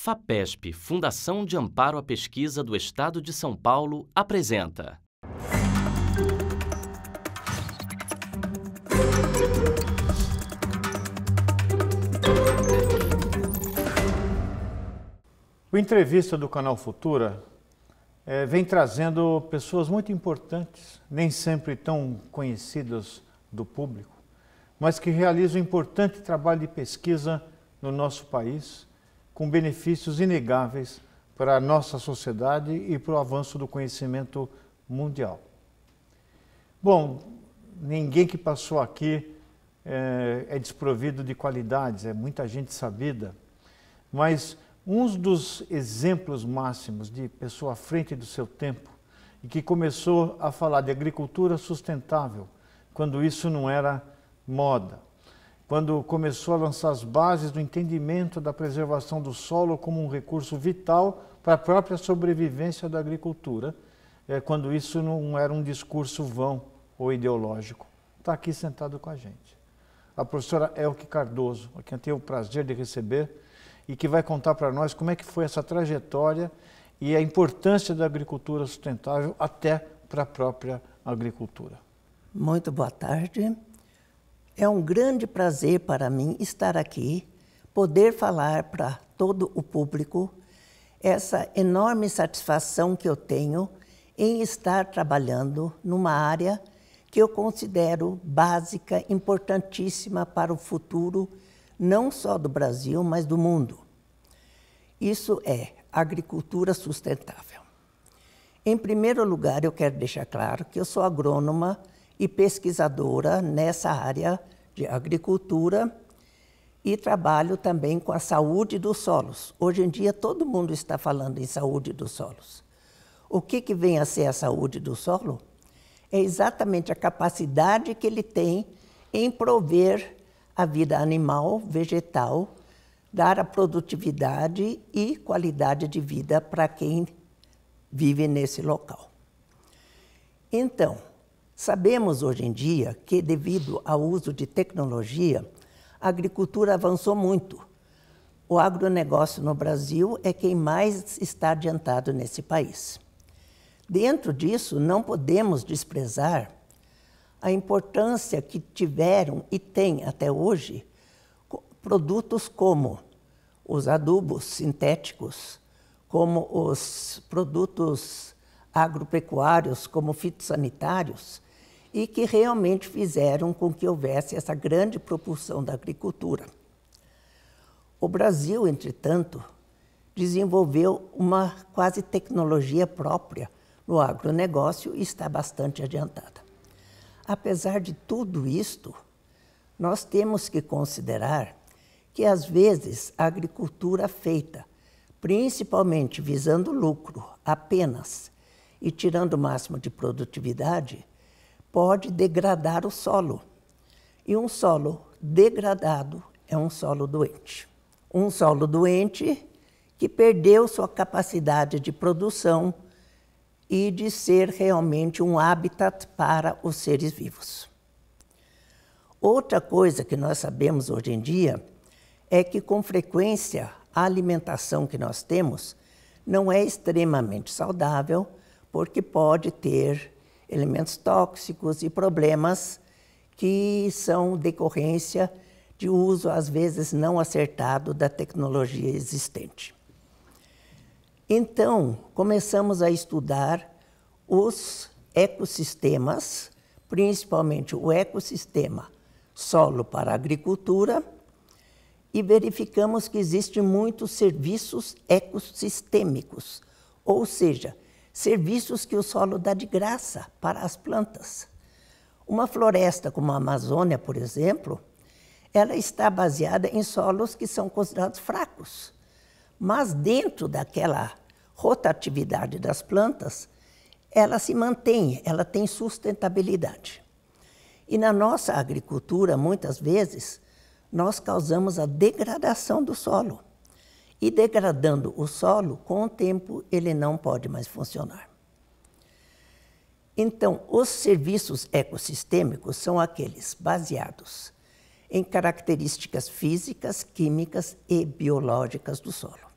FAPESP, Fundação de Amparo à Pesquisa do Estado de São Paulo, apresenta. O Entrevista do Canal Futura vem trazendo pessoas muito importantes, nem sempre tão conhecidas do público, mas que realizam um importante trabalho de pesquisa no nosso país, com benefícios inegáveis para a nossa sociedade e para o avanço do conhecimento mundial. Bom, ninguém que passou aqui é desprovido de qualidades, é muita gente sabida, mas um dos exemplos máximos de pessoa à frente do seu tempo e que começou a falar de agricultura sustentável, quando isso não era moda, quando começou a lançar as bases do entendimento da preservação do solo como um recurso vital para a própria sobrevivência da agricultura, quando isso não era um discurso vão ou ideológico. Está aqui sentado com a gente. A professora Elke Cardoso, a quem eu tenho o prazer de receber, e que vai contar para nós como é que foi essa trajetória e a importância da agricultura sustentável até para a própria agricultura. Muito boa tarde. É um grande prazer para mim estar aqui, poder falar para todo o público essa enorme satisfação que eu tenho em estar trabalhando numa área que eu considero básica, importantíssima para o futuro, não só do Brasil, mas do mundo. Isso é agricultura sustentável. Em primeiro lugar, eu quero deixar claro que eu sou agrônoma e pesquisadora nessa área de agricultura e trabalho também com a saúde dos solos. Hoje em dia, todo mundo está falando em saúde dos solos. O que vem a ser a saúde do solo? É exatamente a capacidade que ele tem em prover a vida animal, vegetal, dar a produtividade e qualidade de vida para quem vive nesse local. Então, sabemos hoje em dia que, devido ao uso de tecnologia, a agricultura avançou muito. O agronegócio no Brasil é quem mais está adiantado nesse país. Dentro disso, não podemos desprezar a importância que tiveram e têm até hoje produtos como os adubos sintéticos, como os produtos agropecuários, como fitossanitários, e que realmente fizeram com que houvesse essa grande propulsão da agricultura. O Brasil, entretanto, desenvolveu uma quase tecnologia própria no agronegócio e está bastante adiantada. Apesar de tudo isto, nós temos que considerar que, às vezes, a agricultura feita, principalmente visando lucro apenas e tirando o máximo de produtividade, pode degradar o solo. E um solo degradado é um solo doente. Um solo doente que perdeu sua capacidade de produção e de ser realmente um habitat para os seres vivos. Outra coisa que nós sabemos hoje em dia é que, com frequência, a alimentação que nós temos não é extremamente saudável, porque pode ter elementos tóxicos e problemas que são decorrência de uso, às vezes, não acertado da tecnologia existente. Então, começamos a estudar os ecossistemas, principalmente o ecossistema solo para a agricultura, e verificamos que existem muitos serviços ecossistêmicos, ou seja, serviços que o solo dá de graça para as plantas. Uma floresta como a Amazônia, por exemplo, ela está baseada em solos que são considerados fracos, mas dentro daquela rotatividade das plantas, ela se mantém, ela tem sustentabilidade. E na nossa agricultura, muitas vezes, nós causamos a degradação do solo. E degradando o solo, com o tempo, ele não pode mais funcionar. Então, os serviços ecossistêmicos são aqueles baseados em características físicas, químicas e biológicas do solo.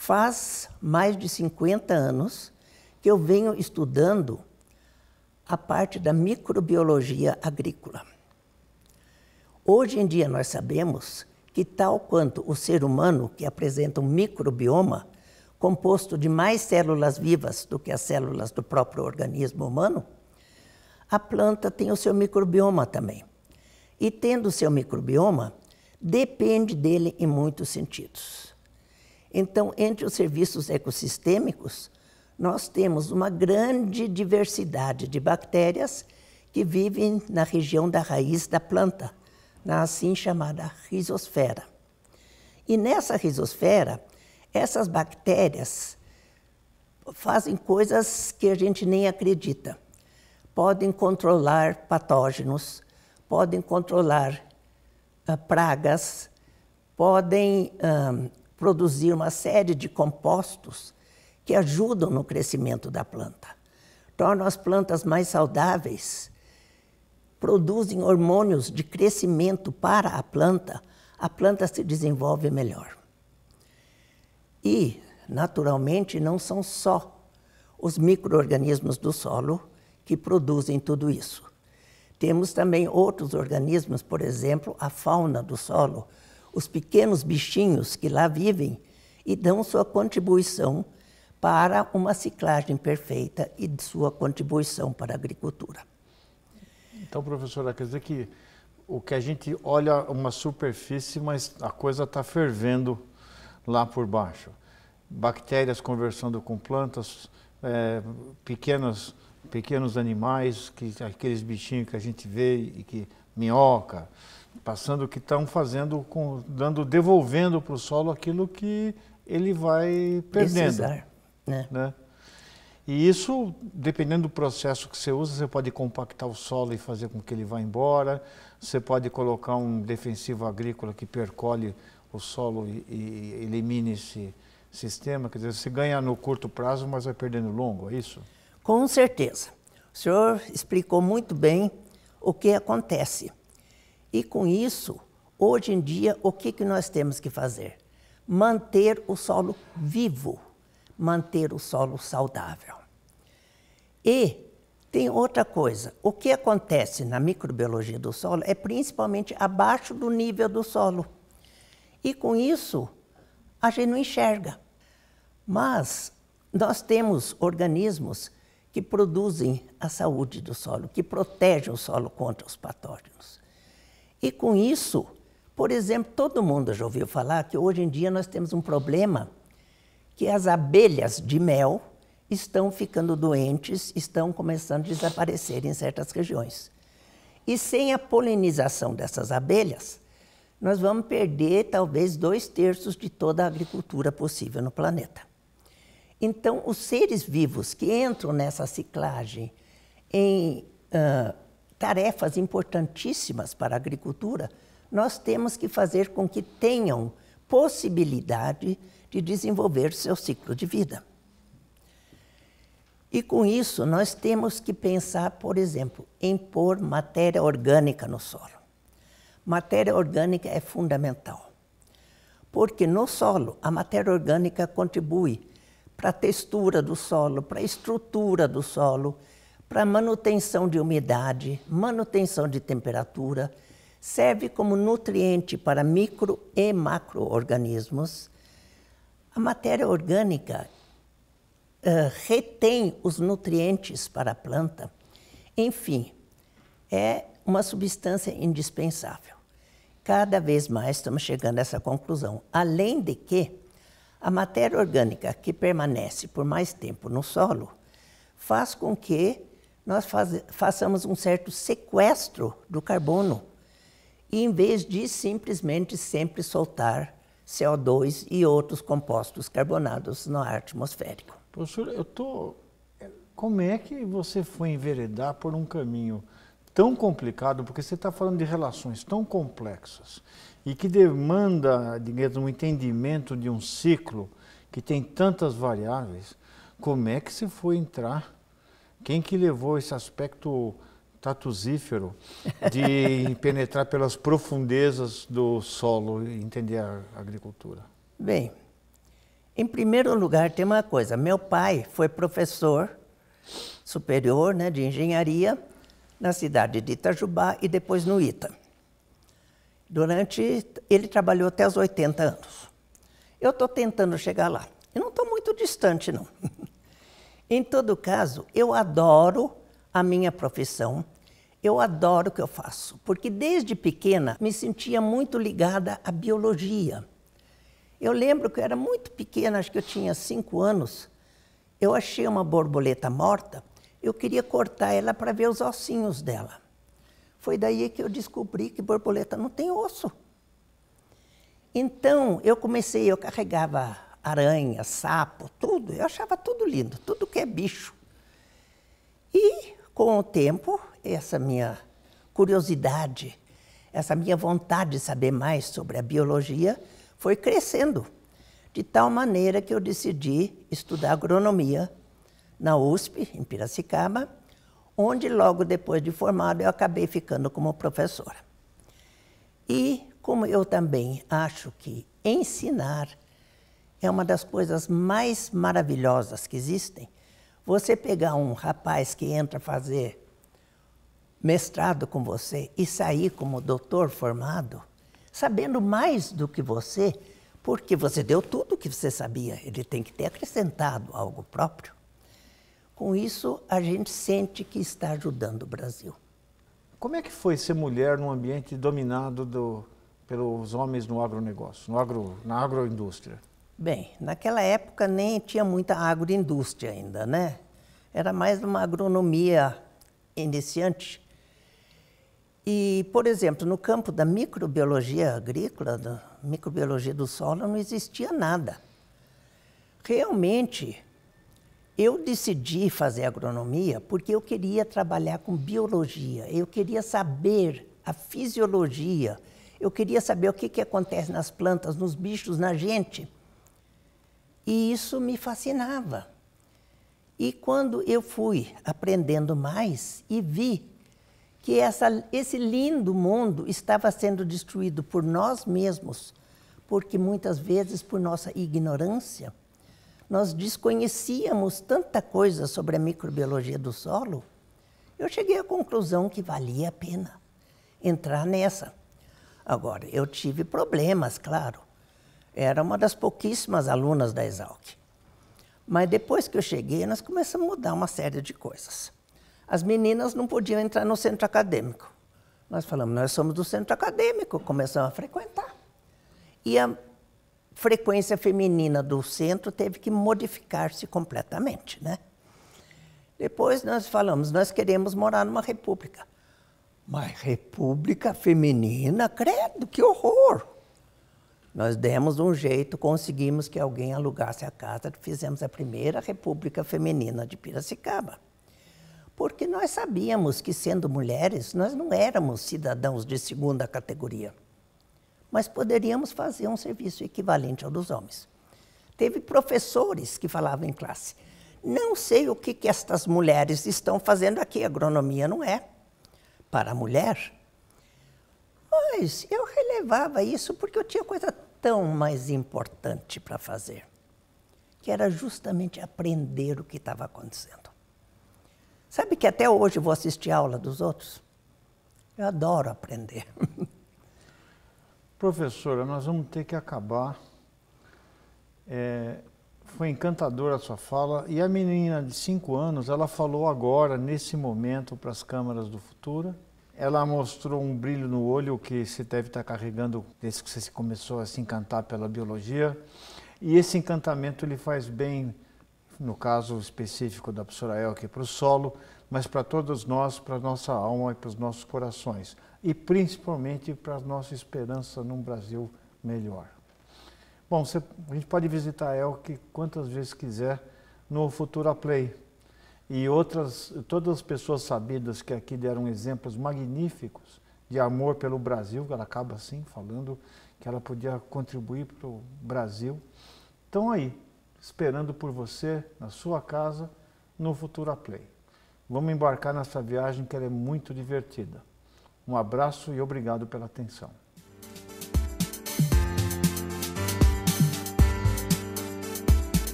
Faz mais de 50 anos que eu venho estudando a parte da microbiologia agrícola. Hoje em dia nós sabemos que, tal quanto o ser humano, que apresenta um microbioma, composto de mais células vivas do que as células do próprio organismo humano, a planta tem o seu microbioma também. E tendo o seu microbioma, depende dele em muitos sentidos. Então, entre os serviços ecossistêmicos, nós temos uma grande diversidade de bactérias que vivem na região da raiz da planta, na assim chamada rizosfera. E nessa rizosfera, essas bactérias fazem coisas que a gente nem acredita. Podem controlar patógenos, podem controlar pragas, podem produzir uma série de compostos que ajudam no crescimento da planta. Tornam as plantas mais saudáveis, produzem hormônios de crescimento para a planta se desenvolve melhor. E, naturalmente, não são só os micro-organismos do solo que produzem tudo isso. Temos também outros organismos, por exemplo, a fauna do solo, os pequenos bichinhos que lá vivem e dão sua contribuição para uma ciclagem perfeita e sua contribuição para a agricultura. Então, professora, quer dizer que o que a gente olha uma superfície, mas a coisa está fervendo lá por baixo. Bactérias conversando com plantas, pequenos animais, aqueles bichinhos que a gente vê e que minhoca, passando o que estão fazendo, devolvendo para o solo aquilo que ele vai perdendo. Precisar, né? E isso, dependendo do processo que você usa, você pode compactar o solo e fazer com que ele vá embora, você pode colocar um defensivo agrícola que percolhe o solo e elimine esse sistema, quer dizer, você ganha no curto prazo, mas vai perdendo no longo, é isso? Com certeza. O senhor explicou muito bem o que acontece. E com isso, hoje em dia, o que nós temos que fazer? Manter o solo vivo, manter o solo saudável. E tem outra coisa, o que acontece na microbiologia do solo é principalmente abaixo do nível do solo. E com isso, a gente não enxerga. Mas nós temos organismos que produzem a saúde do solo, que protegem o solo contra os patógenos. E com isso, por exemplo, todo mundo já ouviu falar que hoje em dia nós temos um problema que as abelhas de mel estão ficando doentes, estão começando a desaparecer em certas regiões. E sem a polinização dessas abelhas, nós vamos perder talvez 2/3 de toda a agricultura possível no planeta. Então, os seres vivos que entram nessa ciclagem em tarefas importantíssimas para a agricultura, nós temos que fazer com que tenham possibilidade de desenvolver seu ciclo de vida. E com isso, nós temos que pensar, por exemplo, em pôr matéria orgânica no solo. Matéria orgânica é fundamental, porque no solo a matéria orgânica contribui para a textura do solo, para a estrutura do solo, para a manutenção de umidade, manutenção de temperatura, serve como nutriente para micro e macro-organismos. A matéria orgânica retém os nutrientes para a planta. Enfim, é uma substância indispensável. Cada vez mais estamos chegando a essa conclusão. Além de que a matéria orgânica que permanece por mais tempo no solo faz com que nós façamos um certo sequestro do carbono, e em vez de simplesmente sempre soltar CO2 e outros compostos carbonados no ar atmosférico. Professor, como é que você foi enveredar por um caminho tão complicado, porque você está falando de relações tão complexas e que demanda, digamos, um entendimento de um ciclo que tem tantas variáveis, como é que você foi entrar? Quem que levou esse aspecto tatuzífero de penetrar pelas profundezas do solo e entender a agricultura? Bem, Em primeiro lugar, tem uma coisa. Meu pai foi professor superior, né, de engenharia na cidade de Itajubá e depois no ITA. Ele trabalhou até os 80 anos. Eu estou tentando chegar lá. Eu não estou muito distante, não. Em todo caso, eu adoro a minha profissão. Eu adoro o que eu faço, porque desde pequena me sentia muito ligada à biologia. Eu lembro que eu era muito pequena, acho que eu tinha 5 anos, eu achei uma borboleta morta, eu queria cortar ela para ver os ossinhos dela. Foi daí que eu descobri que borboleta não tem osso. Então, eu carregava aranha, sapo, tudo, eu achava tudo lindo, tudo que é bicho. E, com o tempo, essa minha curiosidade, essa minha vontade de saber mais sobre a biologia foi crescendo, de tal maneira que eu decidi estudar agronomia na USP, em Piracicaba, onde logo depois de formado eu acabei ficando como professora. E como eu também acho que ensinar é uma das coisas mais maravilhosas que existem, você pegar um rapaz que entra fazer mestrado com você e sair como doutor formado, sabendo mais do que você, porque você deu tudo o que você sabia, ele tem que ter acrescentado algo próprio. Com isso, a gente sente que está ajudando o Brasil. Como é que foi ser mulher num ambiente dominado pelos homens no agronegócio, na agroindústria? Bem, naquela época nem tinha muita agroindústria ainda, né? Era mais uma agronomia iniciante. E, por exemplo, no campo da microbiologia agrícola, da microbiologia do solo, não existia nada. Realmente, eu decidi fazer agronomia porque eu queria trabalhar com biologia, eu queria saber a fisiologia, eu queria saber o que acontece nas plantas, nos bichos, na gente. E isso me fascinava. E quando eu fui aprendendo mais e vi que esse lindo mundo estava sendo destruído por nós mesmos, porque muitas vezes, por nossa ignorância, nós desconhecíamos tanta coisa sobre a microbiologia do solo, eu cheguei à conclusão que valia a pena entrar nessa. Agora, eu tive problemas, claro. Era uma das pouquíssimas alunas da Exalc. Mas depois que eu cheguei, nós começamos a mudar uma série de coisas. As meninas não podiam entrar no centro acadêmico. Nós falamos, nós somos do centro acadêmico, começamos a frequentar. E a frequência feminina do centro teve que modificar-se completamente, né? Depois nós falamos, nós queremos morar numa república. Mas república feminina? Credo, que horror! Nós demos um jeito, conseguimos que alguém alugasse a casa, fizemos a primeira república feminina de Piracicaba. Porque nós sabíamos que, sendo mulheres, nós não éramos cidadãos de segunda categoria. Mas poderíamos fazer um serviço equivalente ao dos homens. Teve professores que falavam em classe, não sei o que estas mulheres estão fazendo aqui, agronomia não é para a mulher. Mas eu relevava isso porque eu tinha coisa tão mais importante para fazer, que era justamente aprender o que estava acontecendo. Sabe que até hoje eu vou assistir a aula dos outros? Eu adoro aprender. Professora, nós vamos ter que acabar. Foi encantadora a sua fala. E a menina de 5 anos, ela falou agora, nesse momento, para as câmaras do Futura. Ela mostrou um brilho no olho que você deve estar carregando desde que você começou a se encantar pela biologia. E esse encantamento ele faz bem, no caso específico da professora Elke, para o solo, mas para todos nós, para a nossa alma e para os nossos corações. E principalmente para a nossa esperança num Brasil melhor. Bom, a gente pode visitar a Elke quantas vezes quiser no Futura Play. E todas as pessoas sabidas que aqui deram exemplos magníficos de amor pelo Brasil, ela acaba assim falando que ela podia contribuir para o Brasil. Estão aí, esperando por você, na sua casa, no Futura Play. Vamos embarcar nessa viagem que ela é muito divertida. Um abraço e obrigado pela atenção.